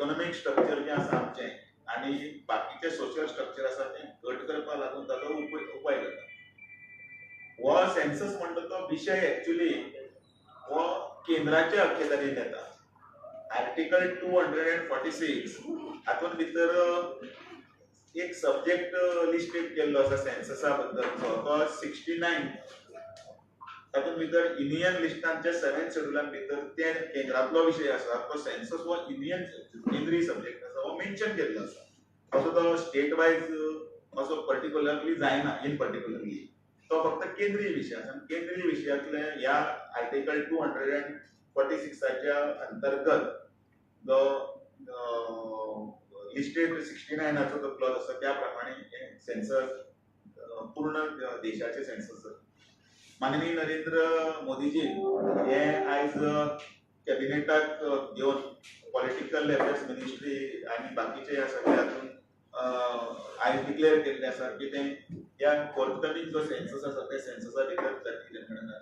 Economic structure जे आसा आमचें आनी बाकीचे सोशल स्ट्रक्चर आसा तें घट करपा लागून ताचो उपाय करता. हो सेन्सस म्हणटा तो विशय एक्चुअली हो केंद्राच्या अखत्यारीन येता. आर्टिकल 246 हातून भितर एक सब्जेक्ट लिस्टेड केल्लो आसा सेन्ससा बद्दलचो तो 69 तातूंत भितर युनियन लिस्टांच्या 7 शेड्युलान भितर ते केंद्रांतलो विशय आसा तो सेन्सस हो युनियन केंद्रीय सब्जेक्ट आसा हो मेन्शन केल्लो आसा. असो तो स्टेट वायज असो पर्टिक्युलरली जायना इन पर्टिक्युलरली तो फक्त केंद्रीय विशय आसा. केंद्रीय विशयातले ह्या आर्टिकल 246च्या अंतर्गत जो लिस्टेड 69 जो क्लॉज आसा त्या प्रमाणे सेन्सस पूर्ण देशाचे सेन्सस माननीय नरेंद्र मोदीजी हे आयज कॅबिनेटाक घेवन पॉलिटिकल अफेअर्स मिनिस्ट्री आनी बाकीचे ह्या सगळ्या हातून आयज डिक्लेअर केल्ले आसा की ते ह्या फोर्थकमिंग जो सेन्सस आसा त्या सेन्ससा भितर जातली जनगणना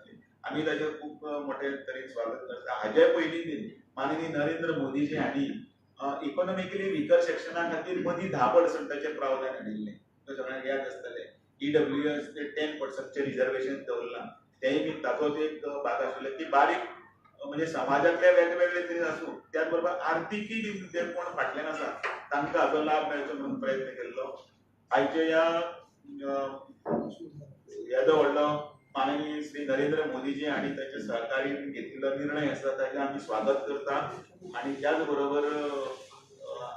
आमी ताचें खूब मोठे तरेन स्वागत करता. हाचे पयलीं माननीय नरेंद्र मोदीजी हांणी इकॉनॉमिकली विकर सेक्शना खातीर मदीं 10%चे प्रावधान हाडिल्लें. सगळ्यांक याद आसतलें. EWS ते 10%चे रिजर्वेशन दवरलां. तेय बी ताचोच एक भाग आशिल्लो की बारीक म्हणजे समाजातले वेगवेगळे तरी आसूं त्याच बरोबर आर्थिकी जे कोण फाटल्यान आसा तांकां हाचो लाभ मेळचो म्हणून प्रयत्न केल्लो. आयच्या येदो व्हडलो माननीय श्री नरेंद्र मोदीजी आणि ताचे सहकारीन घेतिल्लो निर्णय आसा ताचें आमी स्वागत करता. आनी त्याच बरोबर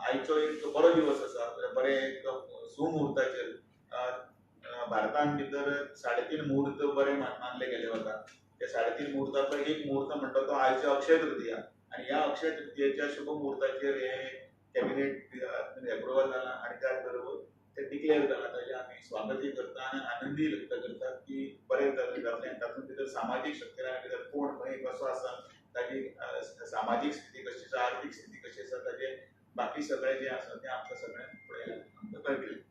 आयचो एक बरो दिवस आसा बरे एक सुमुहूर्ताचेर भारतान भितर 3.5 मुहूर्त बरे मानले गेले वता. त्या 3.5 मुहूर्ताचो एक मुहूर्त म्हणटा तो आयचो अक्षय तृतीया आनी ह्या अक्षय तृतीयेच्या शुभ मुहूर्ताचेर हे कॅबिनेट एप्रुवल जाला आनी त्याच बरोबर ते डिक्लेअर जाला. ताचें आमी स्वागतय करता आनी आनंदी व्यक्त करतात की बरे जातलें. तातूंत भितर सामाजीक स्ट्रक्चरा भितर कोण खंय कसो आसा ताची सामाजीक स्थिती कशी आसा आर्थीक स्थिती कशी आसा ताचे बाकी सगळें जें आसा तें आमकां सगळ्यांक फुडें आमकां कळटलें.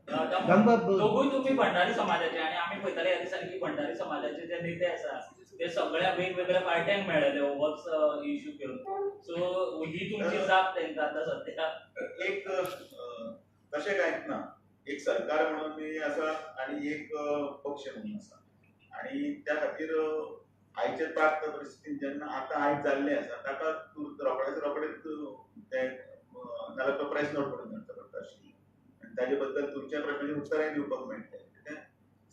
दोघूय तुम्ही भंडारी समाजाचे आणि आम्ही पळयताले ह्या दिसांनी की भंडारी समाजाचे जे नेते आसा ते सगळ्या वेगवेगळ्या पार्ट्यांक मेळ्ळेले होच इश्यू घेवन. सो ही तुमची जाप तेंकां आतां सध्या एक तशें कांयच ना. एक सरकार म्हणून आसा आनी एक पक्ष म्हणून आसा आनी त्या खातीर आयचे प्राप्त परिस्थितीन जेन्ना आतां आयज जाल्लें आसा ताका रोखडेच ते नाल्यार तो प्रेस नोट करून धाडचो पडटा आशिल्लो आनी ताजे बद्दल तुमच्या प्रश्नाचें उत्तराय दिवपाक मेळटलें.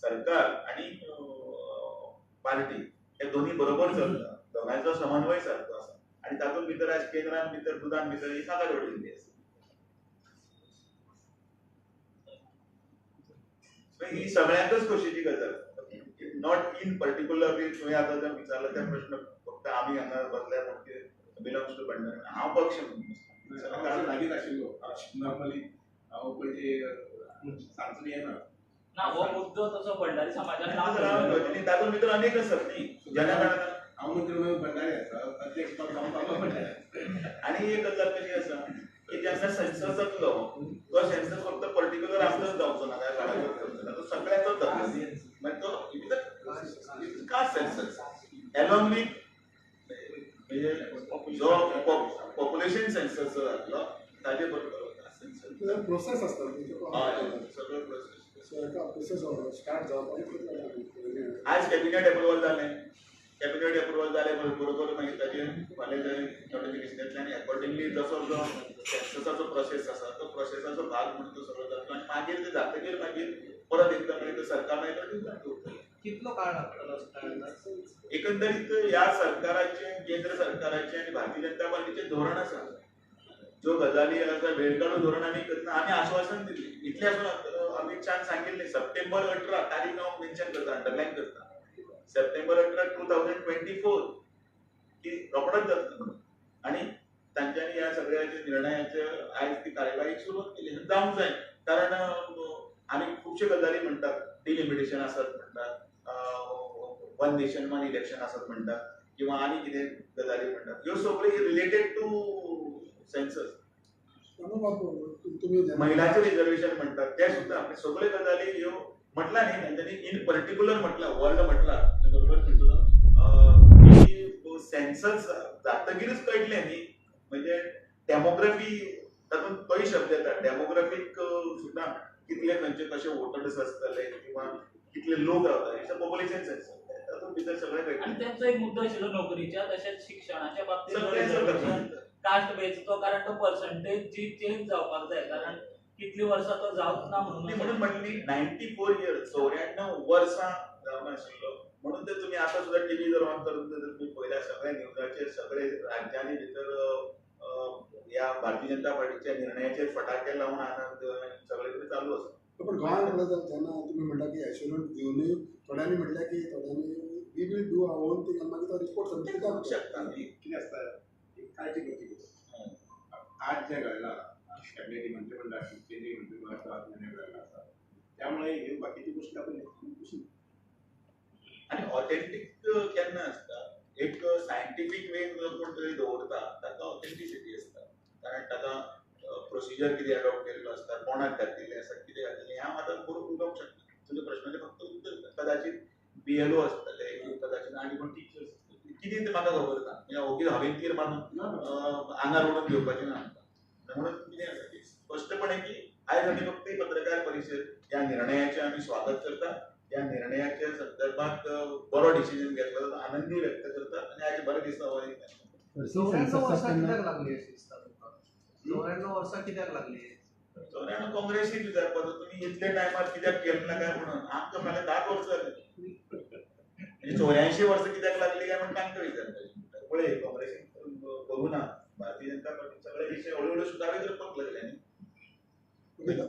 सरकार आनी पार्टी हे दोनी बरोबर चलता. दोगांयचो समन्वय सारको आसा आनी तातूंत भितर आयज केंद्रान भितर दुदान भितर ही कागाळ उडयल्ली आसा. ही सगळ्यांकच खोशेची गजाल. नॉट इन पर्टिक्युलरली तुवें आतां जर विचारलो ते प्रश्न फक्त आमी हांगा बसल्या म्हणजे बिलोंग्स टू भंडारी हांव पक्ष म्हणून लागीं आशिल्लो नॉर्मली हांव पयलीं सांगचो येना ना हो मुद्दो तसो भंडारी समाजान तातूंत भितर अनेक आसात न्ही जनगणना हांव म्हणटा भंडारी आसा प्रत्येक भंडारी आनी एक गजाल कशी आसा की जेन्ना सेन्सस जातलो तो सेन्सस फक्त पर्टिक्युलर आमचोच जावचो ना काय घराचोच तो सगळ्यांचोच जातलो. मागीर तो कास्ट सेन्सस एलोंग वीथ म्हणजे जो पॉप्युलेशन सेन्सस जो जातलो ताजे बरोबर प्रोसेस असता सगळं प्रोसेस स्टार्ट जावपाक आज कॅबिनेट एप्रुवल जालें. कॅबिनेट एप्रुवल जाले बरोबर मागीर ताजेर फाल्यां थंय नोटिफिकेशन येतलें आनी अकॉर्डिंगली जसो जो सेन्ससाचो प्रोसेस आसा तो प्रोसेसाचो भाग म्हणून तो सगळो जातलो आनी मागीर ते जातकीर मागीर परत एकदा मागीर तो सरकार मागीर तो दिवपाक दवरतलो. कितलो काळ लागतलो एकंदरीत ह्या सरकाराचे केंद्र सरकाराचे आनी भारतीय जनता पार्टीचे धोरण आसा. ज्यो गजाली आसा वेळ काडून धोरण आमी करता. आमी आश्वासन दिल्लें इतलें आसून अमित शाहान सांगिल्लें सप्टेंबर 18 तारीख हांव मेन्शन करता अंडरलायन करता. सप्टेंबर 18, 2024 की रोखडोच जातलो म्हणून आनी तांच्यांनी ह्या सगळ्या निर्णयाचे आयज ती कार्यवाही सुरवात केली जावंक जाय. कारण आनी खुबश्यो गजाली म्हणटात डिलिमिटेशन आसत म्हणटात वन नेशन वन इलेक्शन आसत म्हणटात किंवा आनी कितें गजाली म्हणटात ह्यो सगळ्यो रिलेटेड टू सेन्सस. महिलांचे रिजर्वेशन म्हणटात ते सुद्दां सगळ्यो गजाली ह्यो म्हटला न्ही तांच्यांनी इन पर्टिक्युलर म्हटला वर्ड म्हटला बरोबर म्हणटलो की सेन्सस जातकीरच कळटलें न्ही म्हणजे डेमोग्राफी तातूंत तोय शब्द येता डेमोग्राफीक सुद्दां कितले खंयचे कशे वोटर्स आसतले किंवा कितले लोक रावता पॉप्युलेशन सेन्सस तातूंत भितर सगळें आणि कळटा त्यांचा एक मुद्दो आशिल्लो नोकरीच्या तशेंच शिक्षणाच्या बाबतीत सगळें रिजर्वेशन कास्ट बेजचो कारण तो पर्संटेज जी चेंज जावपाक जाय कारण कितली वर्सां तो जावच ना म्हणून म्हणली 94 इयर्स 94 वर्सां जावन आशिल्लो म्हणून ते तुमी आतां सुद्दां टीव्ही जर ऑन करून जर तुमी पळयल्यार सगळ्या न्यूजाचेर सगळे राज्यांनी भितर ह्या भारतीय जनता पार्टीच्या निर्णयाचेर फटाके लावून आनंद सगळे कडेन चालू आसा पण गोंयांत पळयत जेन्ना तुमी म्हणटा की एश्युरंस दिवनूय थोड्यांनी म्हटल्यार की थोड्यांनी we will do our own thing आनी मागीर तो रिपोर्ट ते सबमिट करूंक करता शकता न्ही कितें आसता एक काळजी करची गरज आज जे घडला कॅबिनेट मंत्रिमंडळाची केंद्रीय मंत्रिमंडळाचा निर्णय घडला आसा त्यामुळे हे बाकीची गोष्टी आपण घेतली आणि ऑथेंटिक केन्ना आसता एक सायंटिफीक वे कोण तरी दवरता ताका ऑथेंटिसिटी आसता कारण ताका प्रोसिजर कितें एडॉप्ट केल्लो आसता कोणाक घातिल्लें आसा कितें घातिल्लें हें हांव आतां करून उलोवंक शकना तुज्या प्रश्नाचें फक्त उत्तर कदाचित BLO आसतले कदाचित आनी कोण टिचर्स कितें तें म्हाका खबर ना म्हणजे ओके हांवें तीर मारून आंगार ओडून घेवपाचें ना म्हणून कितें आसा की स्पश्टपणे की आयज आमी फक्त ही पत्रकार परिशद ह्या निर्णयाचें आमी स्वागत करता या निर्णयाच्या संदर्भात बरो डिसिजन घेतलो जाल्यार आनंदी व्यक्त करतात आणि आज बरे दिसता हो 94 वर्सां कित्याक लागली अशी दिसता तुमकां 94 वर्सां कित्याक लागली चोऱ्यान काँग्रेसीक विचारपाचो तुमी इतले टायमार कित्याक केलें ना काय म्हणून आमकां फाल्यां 10 वर्सां जालीं म्हणजे 84 वर्सां कित्याक लागली काय म्हणून तांकां विचारपाचें पळय काँग्रेसीन करूं ना भारतीय जनता पार्टी सगळे विशय हळूहळू सुदारीत करपाक लागले न्ही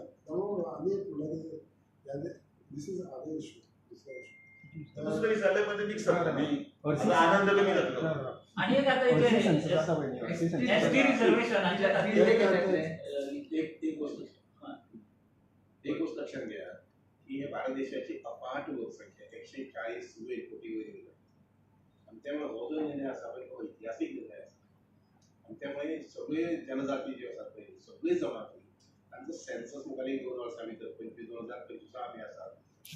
आमी फुडें दिस इज अदर इशू दुसरे विचारले पण ते मिक्स जाता न्ही आता आनंद कमी जातलो आणि एक आता एसटी रिझर्वेशनाच्या एक गोष्ट लक्षात घ्या की हे भारत देशाची अफाट लोकसंख्या 140 कोटी वयर आणि त्यामुळे हो जो निर्णय आसा पळय तो ऐतिहासीक निर्णय आसा आणि त्यामुळे सगळे जनजाती ज्यो आसात पळय सगळे जमाती तांचो सेन्सस मुखारी 2 वर्सां भितर 2025 आमी आसा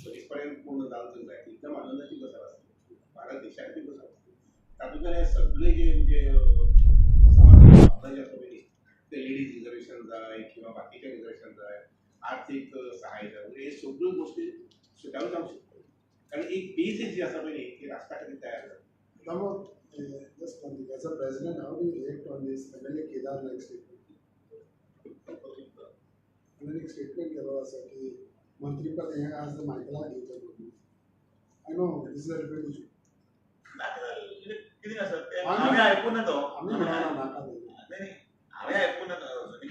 20 पर्यंत पूर्ण जावंक जाय एकदम आनंदाची गजाल आसता भारत देशाची गजाल आसता तातूंतल्यान हे सगळे जे म्हणजे समाजाची भावना जी आसा पळय ते लेडीज रिजर्वेशन जाय किंवा बाकीचे रिजर्वेशन जाय आर्थिक सहाय जाय हे सगळ्यो गोष्टी सुटावून जावंक शकतात कारण एक बेसीस जी आसा पळय ती राष्ट्रा खातीर तयार जाता Now, just one thing, as a president, how do you react on this MLA Kedar like statement? And एक statement केलो आसा की मंत्रीपद हें आज मायकलाक दिवचें म्हणून. I know this is a repetition. कितें आसा तें हांवें आयकून तो आमी म्हणना नाका नाही हांवें आयकून अजुनी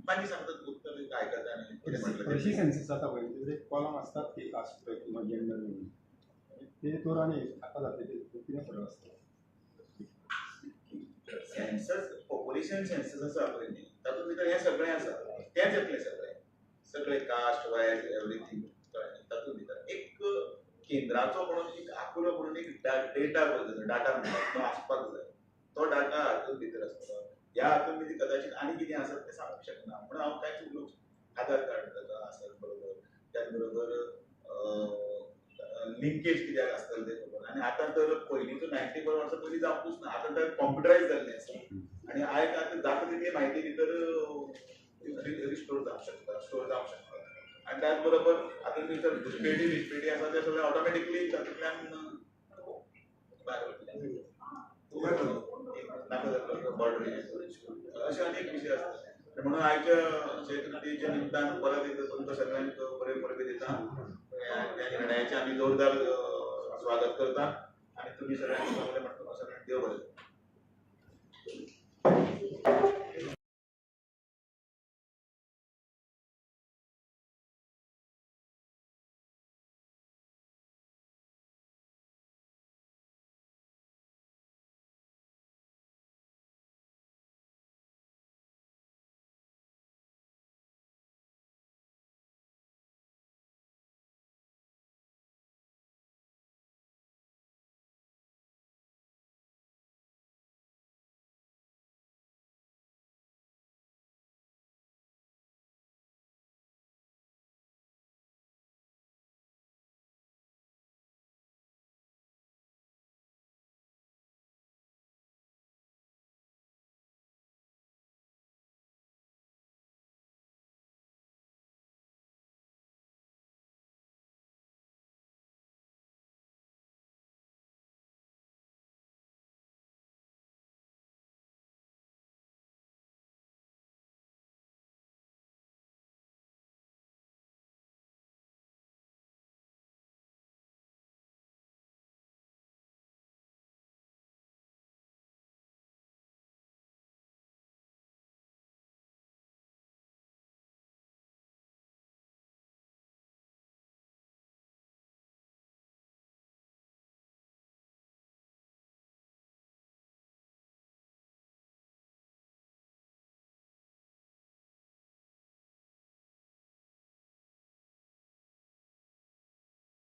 मागीर सांगतात उत्तर आयकता आनी कितें म्हटलें हरशीं सेन्सस जाता पळय तेजेर एक कॉलम आसतात की कास्ट किंवा जेंडर म्हणून ते तर आनी आतां जातले ते कितें फरक आसता सेन्सस पॉप्युलेशन सेन्सस आसा पळय न्ही तातूंत भितर हें सगळें आसा तेंच येतलें सगळें कास्ट वायज एवरीथींग तातूंत भितर एक केंद्राचो म्हणून एक आंकडो म्हणून एक डेटा डाटा म्हणटा तो आसपाक जाय तो डाटा हातूंत भितर आसतलो ह्या हातूंत भितर कदाचित आनी कितें आसा तें सांगूंक शकना पूण हांव कांयच उलोवंक आधार कार्ड आसत बरोबर त्याच बरोबर लिंकेज कित्याक आसतलें तें खबर आनी आतां तर पयलींचो 94 वर्सां पयलीं जावपूच ना आतां तर कॉम्प्युटरायज जाल्लें आसा आनी आयज आतां जाता तितली म्हायती भितर रिस्टोर जावंक शकता स्टोर जावंक शकता आनी त्याच बरोबर आतां भितर घुसपेटी आसा ते सगळें ऑटोमॅटिकली तातूंतल्यान भायर वतलें अशे अनेक विशय आसता म्हणून आयच्या शेतकृतीच्या निमतान परत एकदा तुमकां सगळ्यांक बरे बरे दिता त्या निर्णयाचें आमी जोरदार स्वागत करता आनी तुमी सगळ्यांनी सगळें म्हणटा सगळ्यांक देव बरें